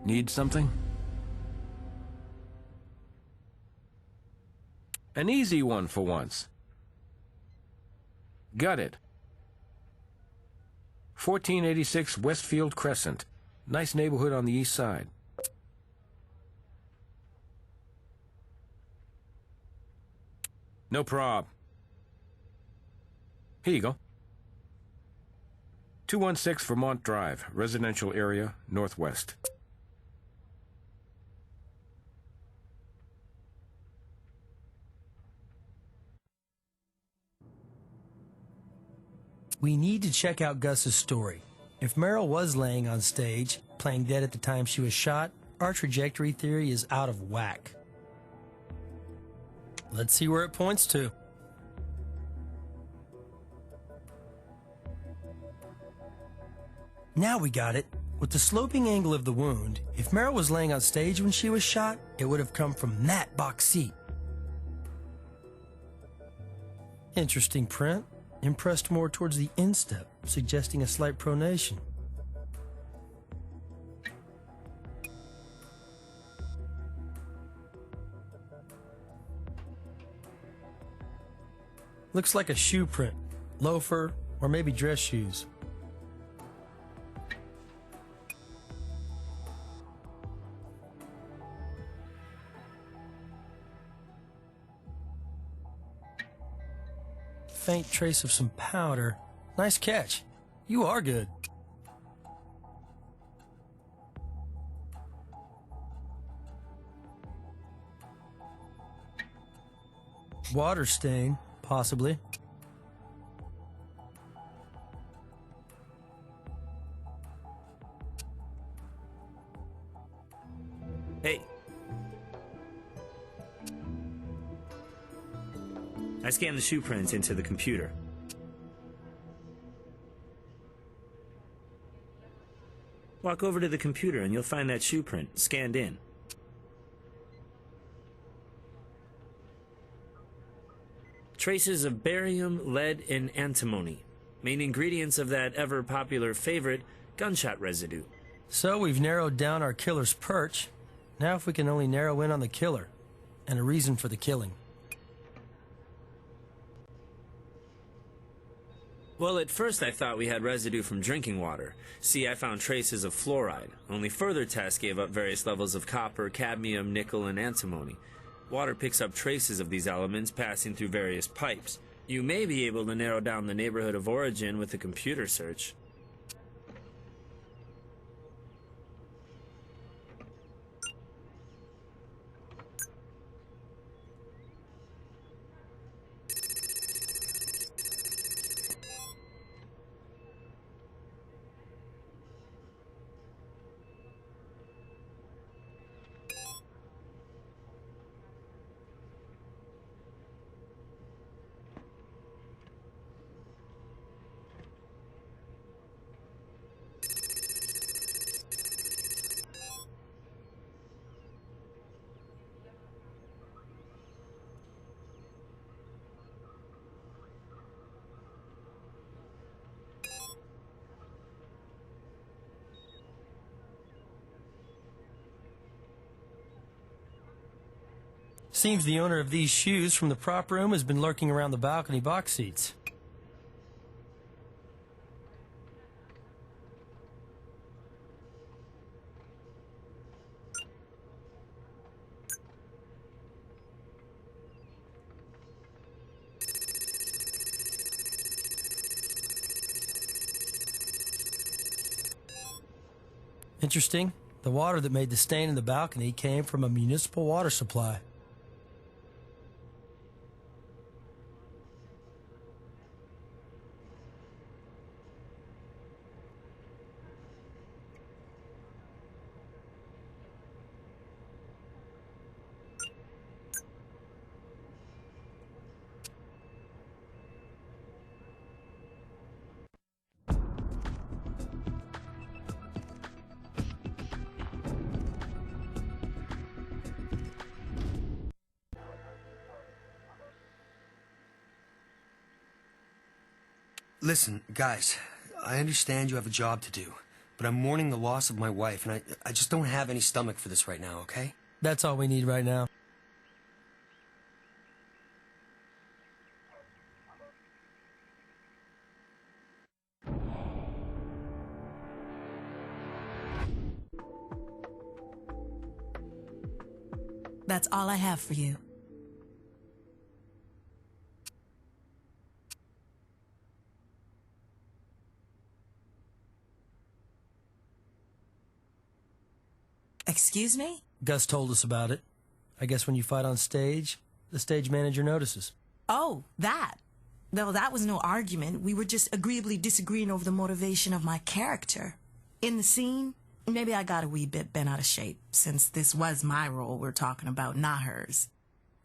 Need something? An easy one for once. Got it. 1486 Westfield Crescent. Nice neighborhood on the east side. No prob. Here you go. 216 Vermont Drive, residential area, northwest. We need to check out Gus's story. If Meryl was laying on stage, playing dead at the time she was shot, our trajectory theory is out of whack. Let's see where it points to. Now we got it. With the sloping angle of the wound, if Meryl was laying on stage when she was shot, it would have come from that box seat. Interesting print. Impressed more towards the instep, suggesting a slight pronation. Looks like a shoe print, loafer, or maybe dress shoes. Faint trace of some powder. Nice catch. You are good. Water stain, possibly. Hey. I scanned the shoe prints into the computer. Walk over to the computer and you'll find that shoe print scanned in. Traces of barium, lead, and antimony. Main ingredients of that ever-popular favorite, gunshot residue. So we've narrowed down our killer's perch. Now if we can only narrow in on the killer, and a reason for the killing. Well, at first I thought we had residue from drinking water. See, I found traces of fluoride. Only further tests gave up various levels of copper, cadmium, nickel, and antimony. Water picks up traces of these elements passing through various pipes. You may be able to narrow down the neighborhood of origin with a computer search. Seems the owner of these shoes from the prop room has been lurking around the balcony box seats. Interesting. The water that made the stain in the balcony came from a municipal water supply. Listen, guys, I understand you have a job to do, but I'm mourning the loss of my wife, and I just don't have any stomach for this right now, okay? That's all we need right now. That's all I have for you. Excuse me? Gus told us about it. I guess when you fight on stage, the stage manager notices. Oh, that. No, that was no argument. We were just agreeably disagreeing over the motivation of my character. In the scene, maybe I got a wee bit bent out of shape, since this was my role we're talking about, not hers.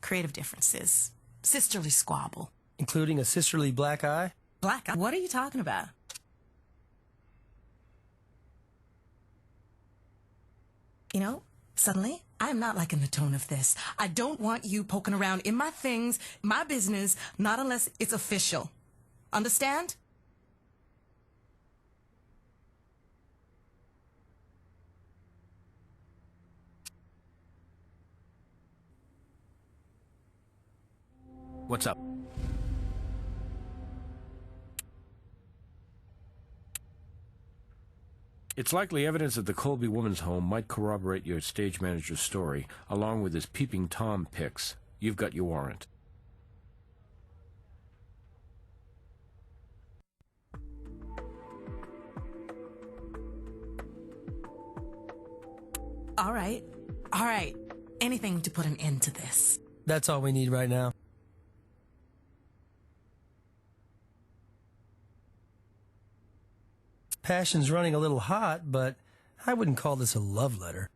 Creative differences. Sisterly squabble. Including a sisterly black eye? Black eye? What are you talking about? You know, suddenly, I'm not liking the tone of this. I don't want you poking around in my things, my business, not unless it's official. Understand? What's up? It's likely evidence at the Colby woman's home might corroborate your stage manager's story, along with his peeping Tom pics. You've got your warrant. All right. All right. Anything to put an end to this. That's all we need right now. Passion's running a little hot, but I wouldn't call this a love letter.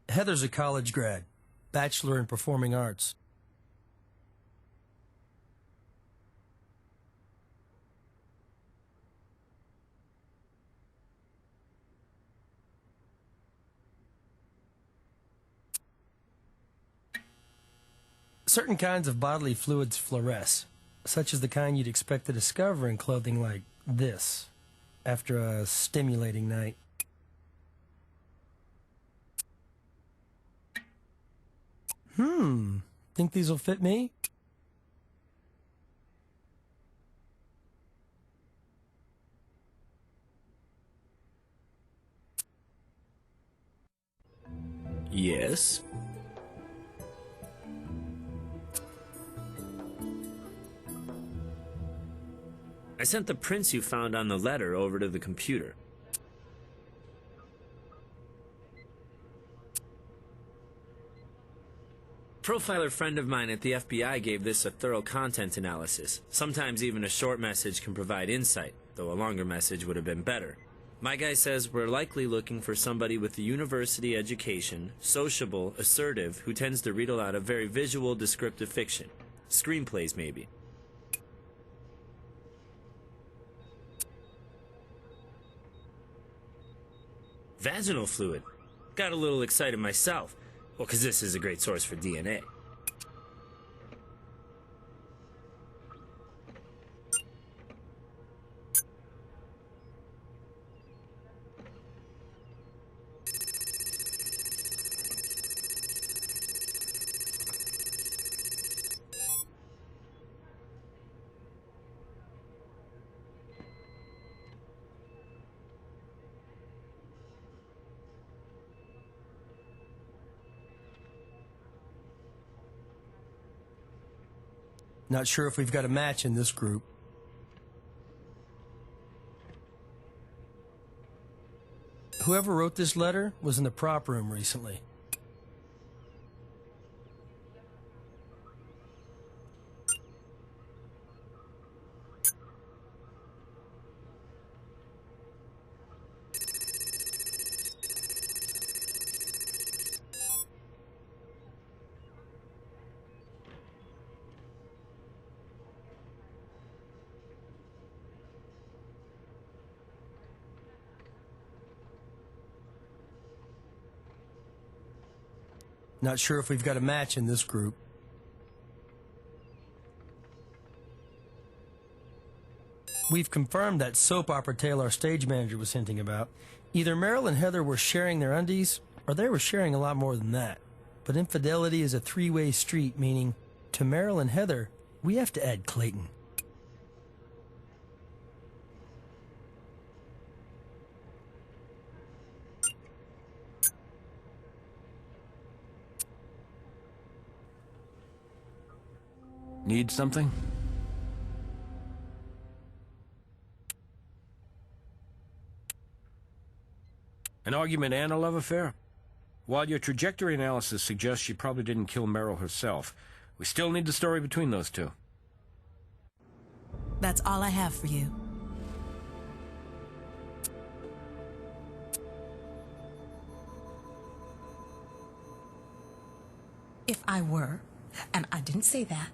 Heather's a college grad, bachelor in performing arts. Certain kinds of bodily fluids fluoresce, such as the kind you'd expect to discover in clothing like this, after a stimulating night. Think these will fit me? Yes? I sent the prints you found on the letter over to the computer. Profiler friend of mine at the FBI gave this a thorough content analysis. Sometimes even a short message can provide insight, though a longer message would have been better. My guy says we're likely looking for somebody with a university education, sociable, assertive, who tends to read a lot of very visual, descriptive fiction. Screenplays, maybe. Vaginal fluid. Got a little excited myself. Well, because this is a great source for DNA. Not sure if we've got a match in this group. Whoever wrote this letter was in the prop room recently. Not sure if we've got a match in this group. We've confirmed that soap opera tale our stage manager was hinting about. Either Meryl and Heather were sharing their undies, or they were sharing a lot more than that. But infidelity is a three-way street, meaning to Meryl and Heather, we have to add Clayton. Need something? An argument and a love affair? While your trajectory analysis suggests she probably didn't kill Meryl herself, we still need the story between those two. That's all I have for you. If I were, and I didn't say that,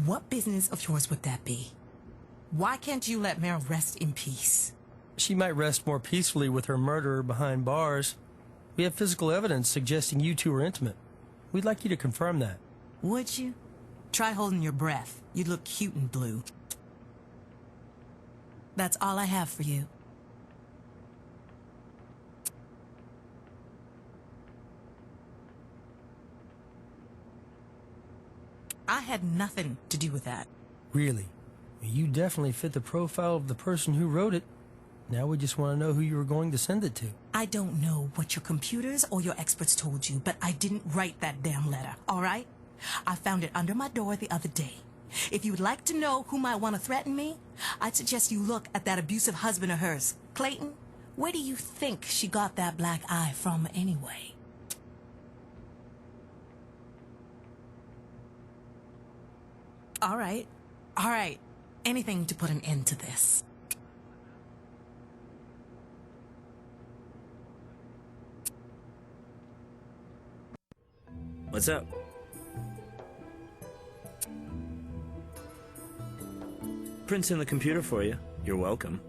what business of yours would that be? Why can't you let Meryl rest in peace? She might rest more peacefully with her murderer behind bars. We have physical evidence suggesting you two are intimate. We'd like you to confirm that. Would you? Try holding your breath. You'd look cute in blue. That's all I have for you. I had nothing to do with that. Really? You definitely fit the profile of the person who wrote it. Now we just want to know who you were going to send it to. I don't know what your computers or your experts told you, but I didn't write that damn letter, all right? I found it under my door the other day. If you would like to know who might want to threaten me, I'd suggest you look at that abusive husband of hers. Clayton, where do you think she got that black eye from anyway? All right. Anything to put an end to this. What's up? Print's in the computer for you. You're welcome.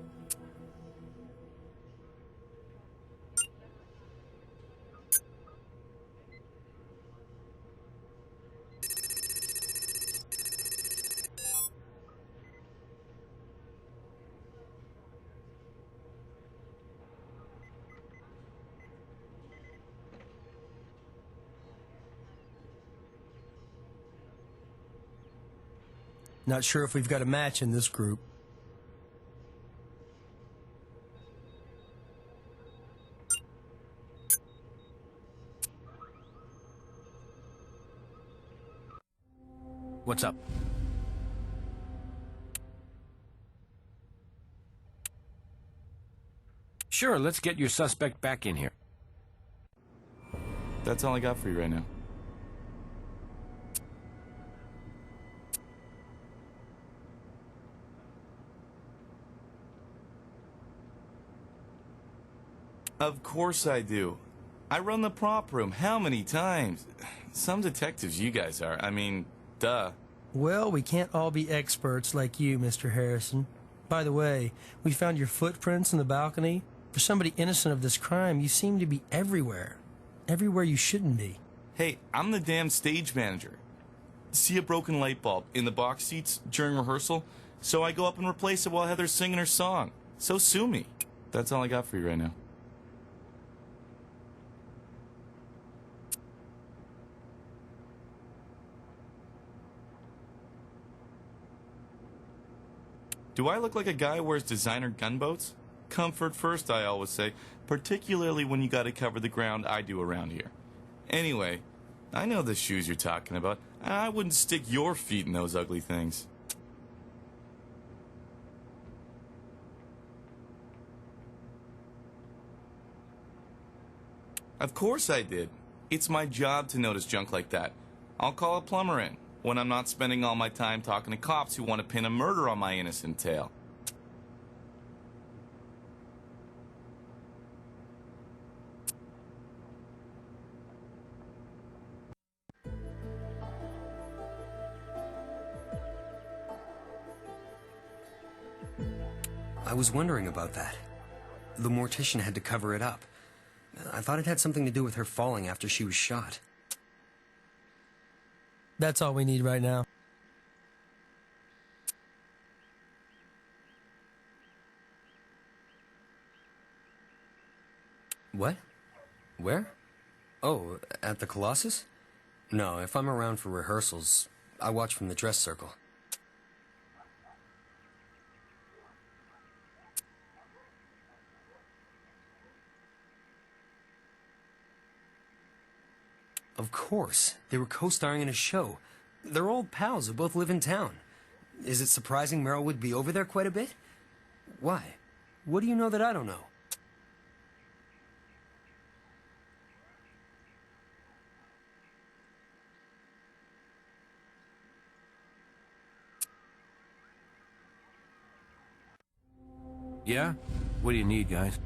Not sure if we've got a match in this group. What's up? Sure, let's get your suspect back in here. That's all I got for you right now. Of course I do. I run the prop room. How many times? Some detectives you guys are. I mean, duh. Well, we can't all be experts like you, Mr. Harrison. By the way, we found your footprints in the balcony. For somebody innocent of this crime, you seem to be everywhere. Everywhere you shouldn't be. Hey, I'm the damn stage manager. See a broken light bulb in the box seats during rehearsal? So I go up and replace it while Heather's singing her song. So sue me. That's all I got for you right now. Do I look like a guy who wears designer gunboats? Comfort first, I always say, particularly when you gotta cover the ground I do around here. Anyway, I know the shoes you're talking about, and I wouldn't stick your feet in those ugly things. Of course I did. It's my job to notice junk like that. I'll call a plumber in when I'm not spending all my time talking to cops who want to pin a murder on my innocent tail. I was wondering about that. The mortician had to cover it up. I thought it had something to do with her falling after she was shot. That's all we need right now. What? Where? Oh, at the Colossus? No, if I'm around for rehearsals, I watch from the dress circle. Of course. They were co-starring in a show. They're old pals who both live in town. Is it surprising Meryl would be over there quite a bit? Why? What do you know that I don't know? Yeah? What do you need, guys?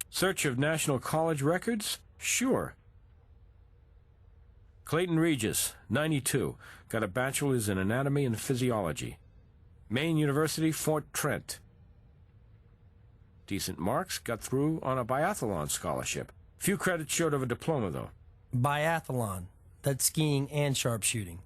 Search of National College records? Sure. Clayton Regis, 92. Got a bachelor's in anatomy and physiology. Maine University, Fort Trent. Decent marks, got through on a biathlon scholarship. Few credits short of a diploma, though. Biathlon. That's skiing and sharpshooting.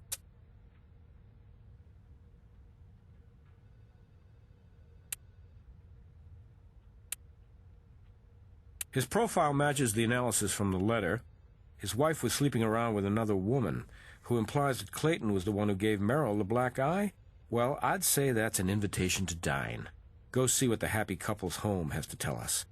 His profile matches the analysis from the letter. His wife was sleeping around with another woman, who implies that Clayton was the one who gave Merrill the black eye. Well, I'd say that's an invitation to dine. Go see what the happy couple's home has to tell us.